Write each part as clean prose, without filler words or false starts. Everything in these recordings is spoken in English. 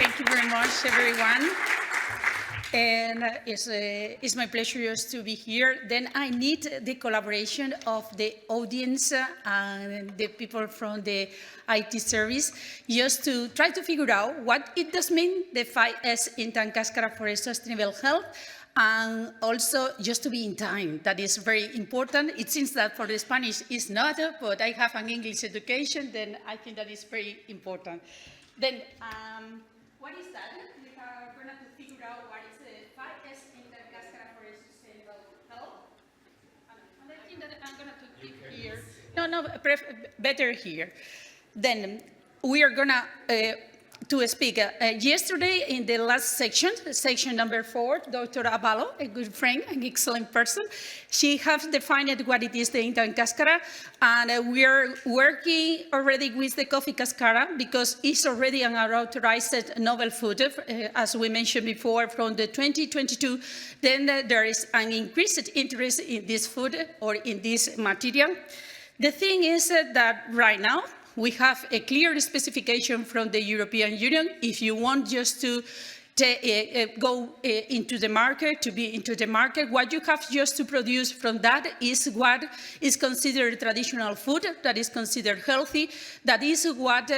Thank you very much, everyone. And it's my pleasure just to be here. Then I need the collaboration of the audience and the people from the IT service just to try to figure out what it does mean, the 5S in Cascara for a sustainable health, and also just to be in time. That is very important. It seems that for the Spanish it's not, but I have an English education, then I think that is very important. Then, what is that? We are going to figure out what is the 5S in Cascara for a sustainable health. And I think that I'm going to keep here. No, better here. Then we are going to speak. Yesterday in the last section number 4, Dr. Avalo, a good friend, an excellent person, she has defined what it is the Intan Cascara, and we are working already with the coffee Cascara because it's already an authorized novel food, as we mentioned before, from the 2022. Then there is an increased interest in this food or in this material. The thing is that right now, we have a clear specification from the European Union. If you want just to go into the market, to be into the market, what you have just to produce from that is what is considered traditional food, that is considered healthy, that is what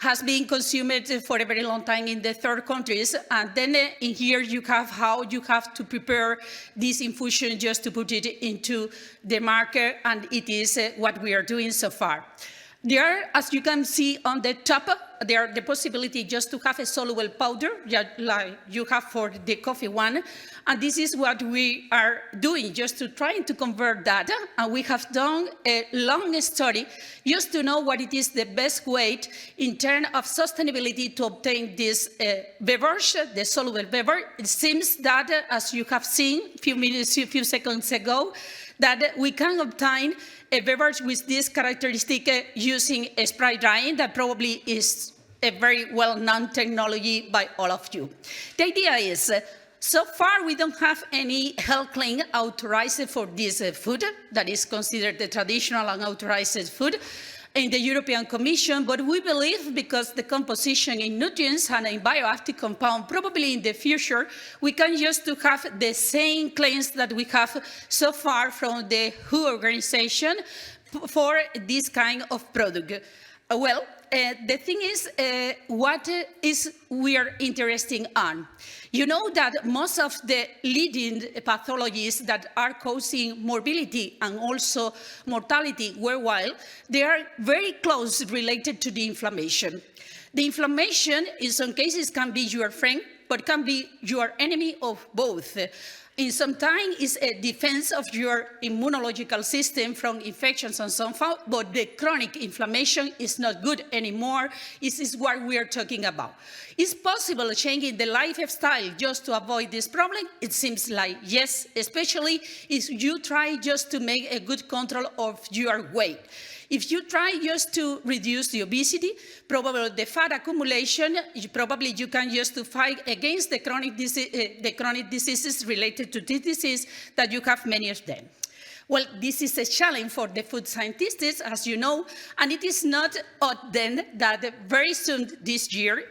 has been consumed for a very long time in the third countries. And then in here you have how you have to prepare this infusion just to put it into the market, and it is what we are doing so far. There, as you can see on the top, there are the possibility just to have a soluble powder, like you have for the coffee one. And this is what we are doing, just to try to convert that. And we have done a long study just to know what it is the best way in terms of sustainability to obtain this beverage, the soluble beverage. It seems that, as you have seen a few seconds ago, that we can obtain a beverage with this characteristic using a spray drying that probably is a very well-known technology by all of you. The idea is, so far we don't have any health claim authorized for this food that is considered the traditional and authorized food in the European Commission, but we believe because the composition in nutrients and in bioactive compound, probably in the future, we can just to have the same claims that we have so far from the WHO organization for this kind of product. Well, the thing is, what is we are interested in? You know that most of the leading pathologies that are causing morbidity and also mortality worldwide, they are very close related to the inflammation. The inflammation, in some cases, can be your friend, but can be your enemy of both. In some time, it's a defense of your immunological system from infections and so forth, but the chronic inflammation is not good anymore. This is what we are talking about. Is possible changing the lifestyle just to avoid this problem? It seems like yes, especially if you try just to make a good control of your weight. If you try just to reduce the obesity, probably the fat accumulation, probably you can just to fight against the chronic diseases related to this disease that you have many of them. Well, this is a challenge for the food scientists, as you know, and it is not odd then that very soon this year,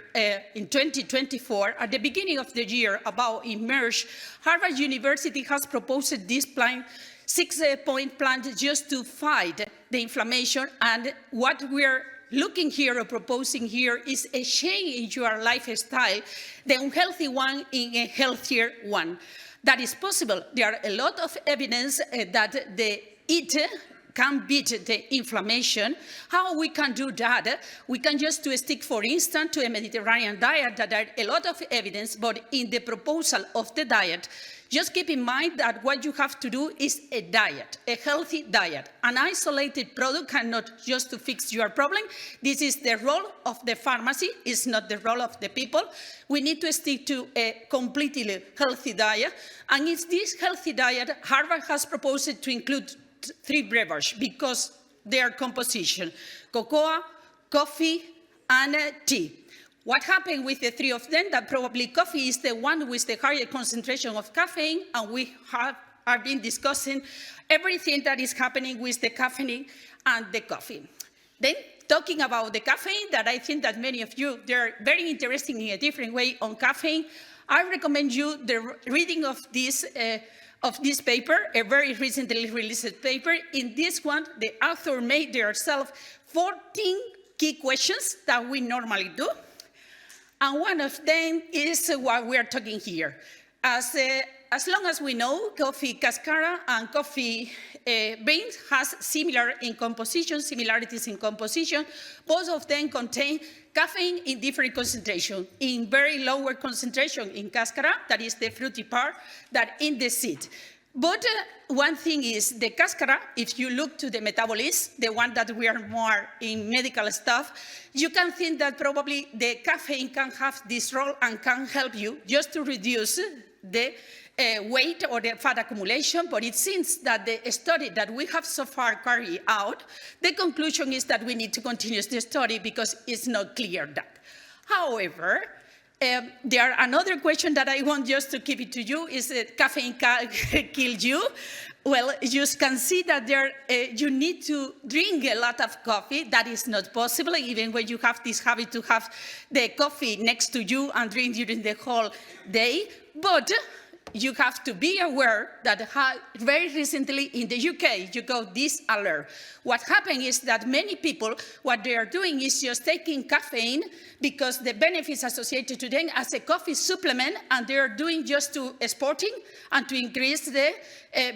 in 2024, at the beginning of the year, about Emerge, Harvard University has proposed this plan, 6-point plan just to fight the inflammation, and what we're looking here or proposing here is a change in your lifestyle, the unhealthy one in a healthier one. That is possible. There are a lot of evidence that the eat can beat the inflammation. How we can do that? We can just to stick, for instance, to a Mediterranean diet that are a lot of evidence, but in the proposal of the diet, just keep in mind that what you have to do is a diet, a healthy diet. An isolated product cannot just to fix your problem. This is the role of the pharmacy, it's not the role of the people. We need to stick to a completely healthy diet. And it's this healthy diet, Harvard has proposed to include 3 beverages because their composition, cocoa, coffee, and tea. What happened with the 3 of them? That probably coffee is the one with the higher concentration of caffeine, and we have been discussing everything that is happening with the caffeine and the coffee. Then talking about the caffeine that I think that many of you, they're very interested in a different way on caffeine. I recommend you the reading of this paper, a very recently released paper. In this one, the author made themselves 14 key questions that we normally do. And one of them is what we are talking here. As long as we know, coffee Cascara and coffee beans has similarities in composition. Both of them contain caffeine in different concentration, in very lower concentration in Cascara, that is the fruity part, than in the seed. But one thing is the Cascara, if you look to the metabolism, the one that we are more in medical stuff, you can think that probably the caffeine can have this role and can help you just to reduce the weight or the fat accumulation, but it seems that the study that we have so far carried out, the conclusion is that we need to continue the study because it's not clear that. However, there are another question that I want just to keep it to you is that caffeine kills you. Well, you can see that there you need to drink a lot of coffee. That is not possible, even when you have this habit to have the coffee next to you and drink during the whole day. But you have to be aware that very recently in the UK, you got this alert. What happened is that many people, what they are doing is just taking caffeine because the benefits associated to them as a coffee supplement, and they are doing just to sporting and to increase the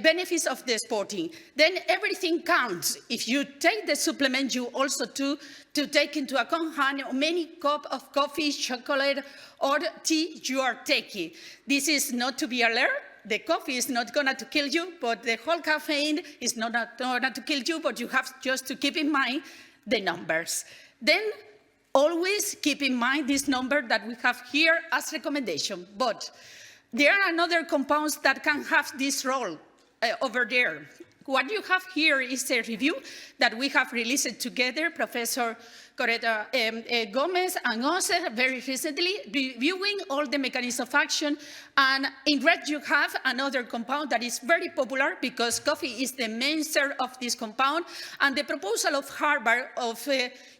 benefits of the sporting. Then everything counts. If you take the supplement, you also to take into account how many cups of coffee, chocolate, or tea you are taking. This is not to be alert. The coffee is not going to kill you, but the whole caffeine is not going to kill you, but you have just to keep in mind the numbers. Then always keep in mind this number that we have here as recommendation. But there are other compounds that can have this role over there. What you have here is a review that we have released together, Professor Coretta Gomez and us very recently, reviewing all the mechanisms of action. And in red, you have another compound that is very popular because coffee is the main source of this compound. And the proposal of Harvard of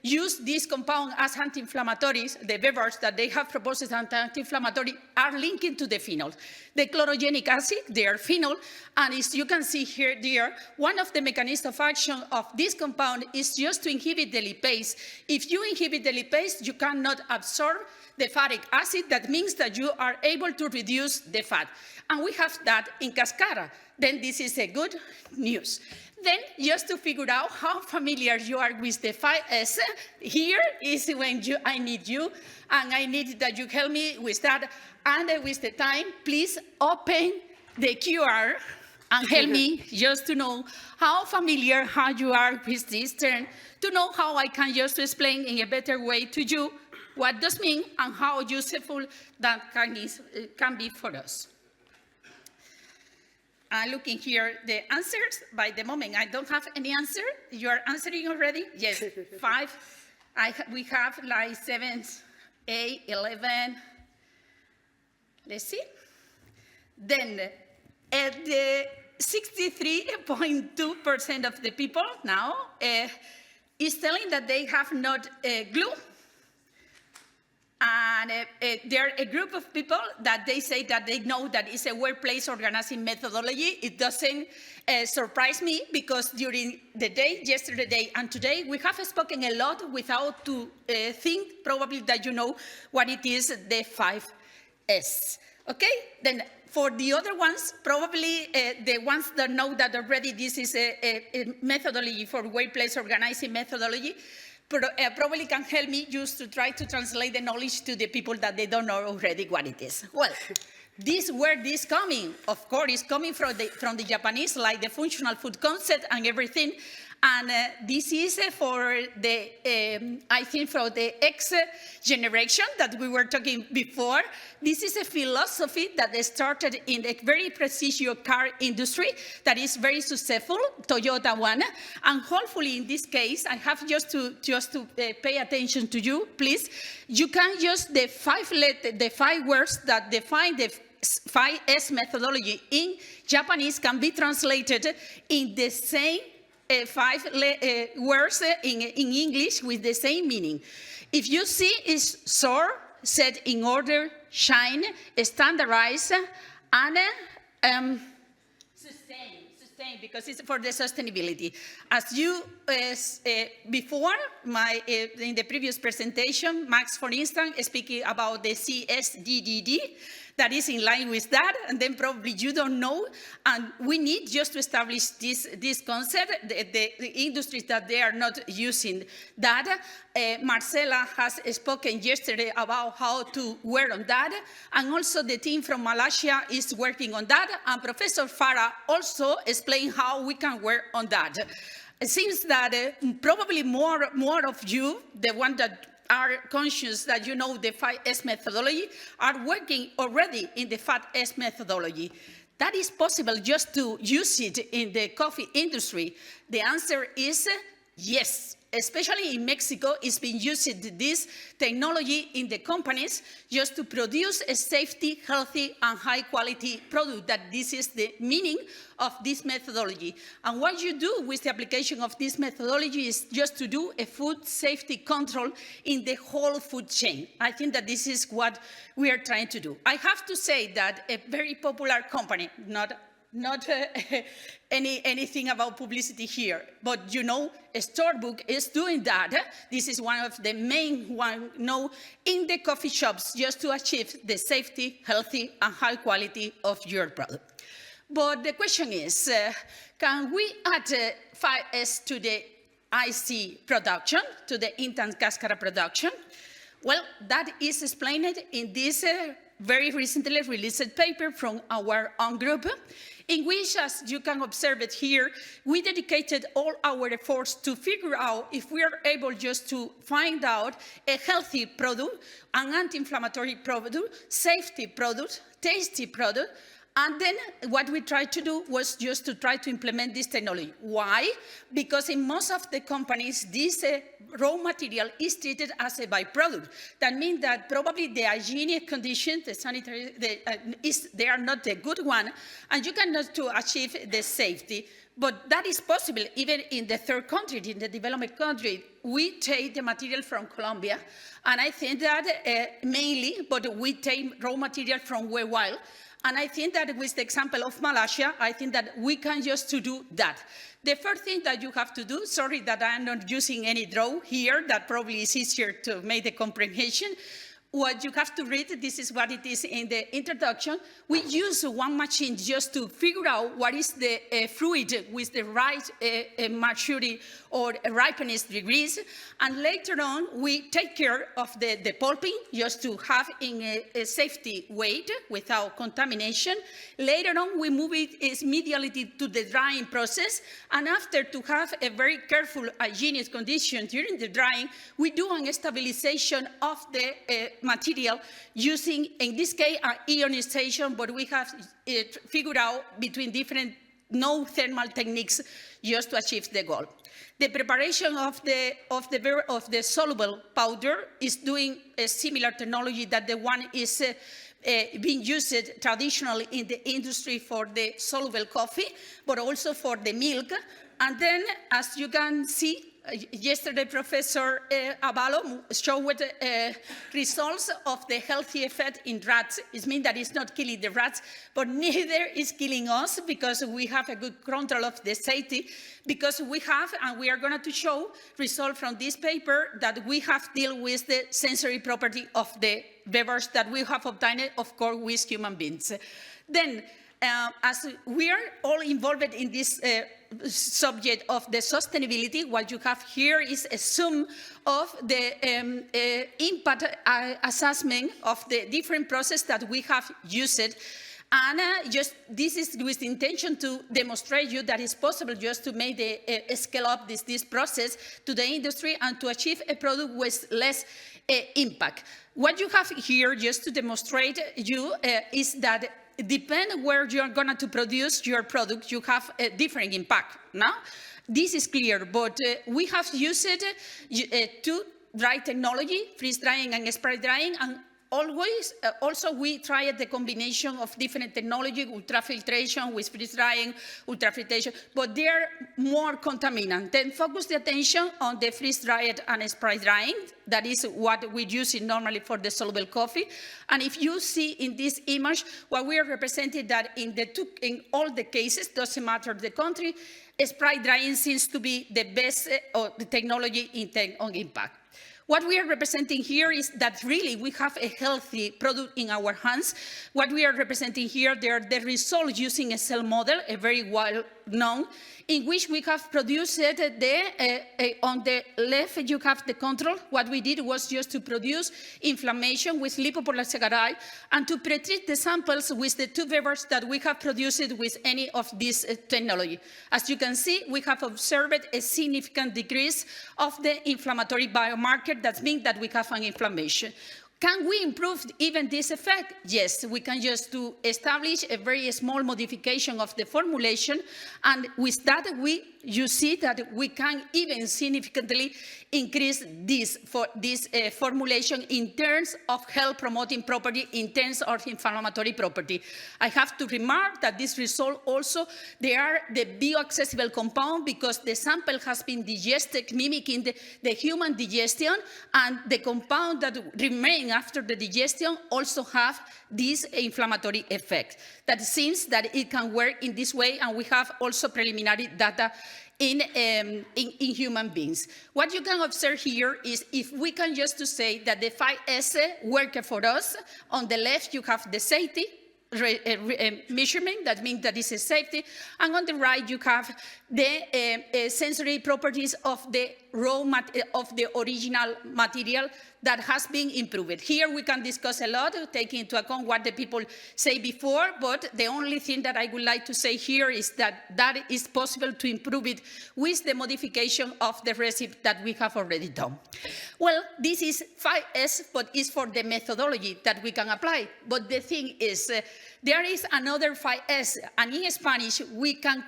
use this compound as anti-inflammatories, the beverage that they have proposed as anti-inflammatory, are linking to the phenols. The chlorogenic acid, they are phenol, and as you can see here, dear, one of the mechanisms of action of this compound is just to inhibit the lipase. If you inhibit the lipase, you cannot absorb the fatty acid. That means that you are able to reduce the fat. And we have that in Cascara. Then this is a good news. Then, just to figure out how familiar you are with the 5S, here is when I need you, and I need that you help me with that. And with the time, please open the QR and help me just to know how familiar you are with this term, to know how I can just explain in a better way to you what does mean and how useful that can be for us. Looking here, the answers, by the moment, I don't have any answer. You are answering already? Yes, 5. We have like 7, 8, 11. Let's see. Then the 63.2% of the people now is telling that they have not glue. And there are a group of people that they say that they know that it's a workplace organizing methodology. It doesn't surprise me because during the day, yesterday and today, we have spoken a lot without to think probably that you know what it is, the 5S. Okay? Then for the other ones, probably the ones that know that already this is a methodology for workplace organizing methodology, probably can help me just to try to translate the knowledge to the people that they don't know already what it is. Well, this word is coming, of course, is coming from the Japanese, like the functional food concept and everything. And this is for the, I think, for the X generation that we were talking before. This is a philosophy that started in the very precision car industry that is very successful, Toyota one. And hopefully, in this case, I have just to pay attention to you, please. You can use the 5 words that define the 5S methodology in Japanese can be translated in the same five words in English with the same meaning. If you see, is sort, set in order, shine, standardize, and sustain, because it's for the sustainability. As you, before, in the previous presentation, Max, for instance, speaking about the CSDDD, that is in line with that, and then probably you don't know, and we need just to establish this concept, the industries that they are not using that. Marcela has spoken yesterday about how to work on that, and also the team from Malaysia is working on that, and Professor Farah also explained how we can work on that. It seems that probably more of you, the one that are conscious that you know the 5S methodology, are working already in the 5S methodology. That is possible just to use it in the coffee industry. The answer is yes. Especially in Mexico, it's been using this technology in the companies just to produce a safety, healthy, and high-quality product. That this is the meaning of this methodology. And what you do with the application of this methodology is just to do a food safety control in the whole food chain. I think that this is what we are trying to do. I have to say that a very popular company, not anything about publicity here, but you know, Starbucks is doing that. This is one of the main ones in the coffee shops just to achieve the safety, healthy, and high quality of your product. But the question is, can we add 5S to the IC production, to the instant Cascara production? Well, that is explained in this very recently released paper from our own group, in which, as you can observe it here, we dedicated all our efforts to figure out if we are able just to find out a healthy product, an anti-inflammatory product, safety product, tasty product, and then what we tried to do was just to try to implement this technology. Why? Because in most of the companies, this raw material is treated as a byproduct. That means that probably the hygienic conditions, the sanitary, they are not a good one, and you cannot to achieve the safety. But that is possible even in the third country, in the developed country. We take the material from Colombia, and I think that mainly, but we take raw material from whale wild. And I think that with the example of Malaysia, I think that we can just to do that. The first thing that you have to do, sorry that I'm not using any draw here, that probably is easier to make the comprehension. What you have to read, this is what it is in the introduction. We use one machine just to figure out what is the fluid with the right maturity or ripeness degrees. And later on, we take care of the pulping just to have in a safety weight without contamination. Later on, we move it immediately to the drying process. And after to have a very careful hygienic condition during the drying, we do an stabilization of the material using, in this case, ionization, but we have figured out between different no thermal techniques just to achieve the goal. The preparation of the soluble powder is doing a similar technology that the one is being used traditionally in the industry for the soluble coffee, but also for the milk. And then, as you can see, yesterday, Professor Abalo showed results of the healthy effect in rats. It means that it's not killing the rats, but neither is killing us because we have a good control of the safety, because we have, and we are going to show results from this paper, that we have dealt with the sensory property of the beverage that we have obtained, of course, with human beings. Then, as we are all involved in this subject of the sustainability, what you have here is a sum of the impact assessment of the different processes that we have used. And this is with the intention to demonstrate you that it's possible just to make the scale up this process to the industry and to achieve a product with less impact. What you have here, just to demonstrate you, is that depend where you're going to produce your product, you have a different impact. Now, this is clear, but we have used two dry technology, freeze drying and spray drying, and also we tried the combination of different technology, ultrafiltration with freeze drying, ultrafiltration, but they're more contaminant. Then focus the attention on the freeze dried and spray drying. That is what we use normally for the soluble coffee. And if you see in this image, what we are representing that in all the cases, doesn't matter the country, spray drying seems to be the best the technology on impact. What we are representing here is that really we have a healthy product in our hands. What we are representing here, they are the results using a cell model, a very well-known, in which we have produced on the left you have the control. What we did was just to produce inflammation with lipopolysaccharide and to pre-treat the samples with the 2 vectors that we have produced with any of this technology. As you can see, we have observed a significant decrease of the inflammatory biomarker. That means that we have an inflammation. Can we improve even this effect? Yes, we can just establish a very small modification of the formulation, and with that you see that we can even significantly increase this formulation in terms of health promoting property, in terms of inflammatory property. I have to remark that this result also, they are the bioaccessible compound because the sample has been digested, mimicking the human digestion, and the compound that remain after the digestion also have this inflammatory effect. That seems that it can work in this way, and we have also preliminary data in human beings. What you can observe here is if we can just to say that the 5S work for us, on the left you have the safety measurement, that means that is a safety, and on the right you have the sensory properties of the of the original material that has been improved. Here we can discuss a lot, taking into account what the people say before, but the only thing that I would like to say here is that that is possible to improve it with the modification of the recipe that we have already done. Well, this is 5S, but it's for the methodology that we can apply. But the thing is, there is another 5S, and in Spanish we can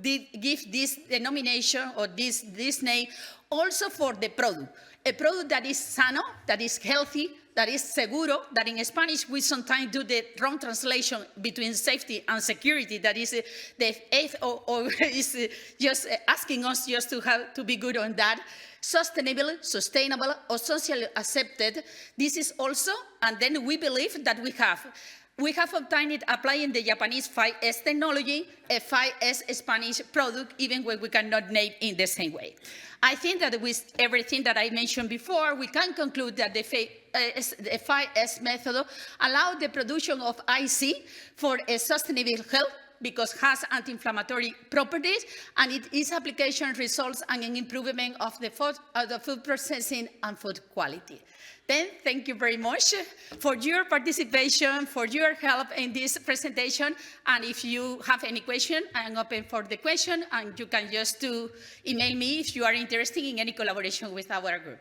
give this denomination or this name also for the product. A product that is sano, that is healthy, that is seguro, that in Spanish we sometimes do the wrong translation between safety and security, that is the eighth or is just asking us just to be good on that. Sustainable, or socially accepted. This is also, and then we believe that we have obtained it applying the Japanese 5S technology, a 5S Spanish product, even when we cannot name in the same way. I think that with everything that I mentioned before, we can conclude that the 5S method allows the production of IC for a sustainable health because it has anti-inflammatory properties, and its application results in an improvement of the food processing and food quality. Then, thank you very much for your participation, for your help in this presentation. And if you have any question, I'm open for the question, and you can just email me if you are interested in any collaboration with our group.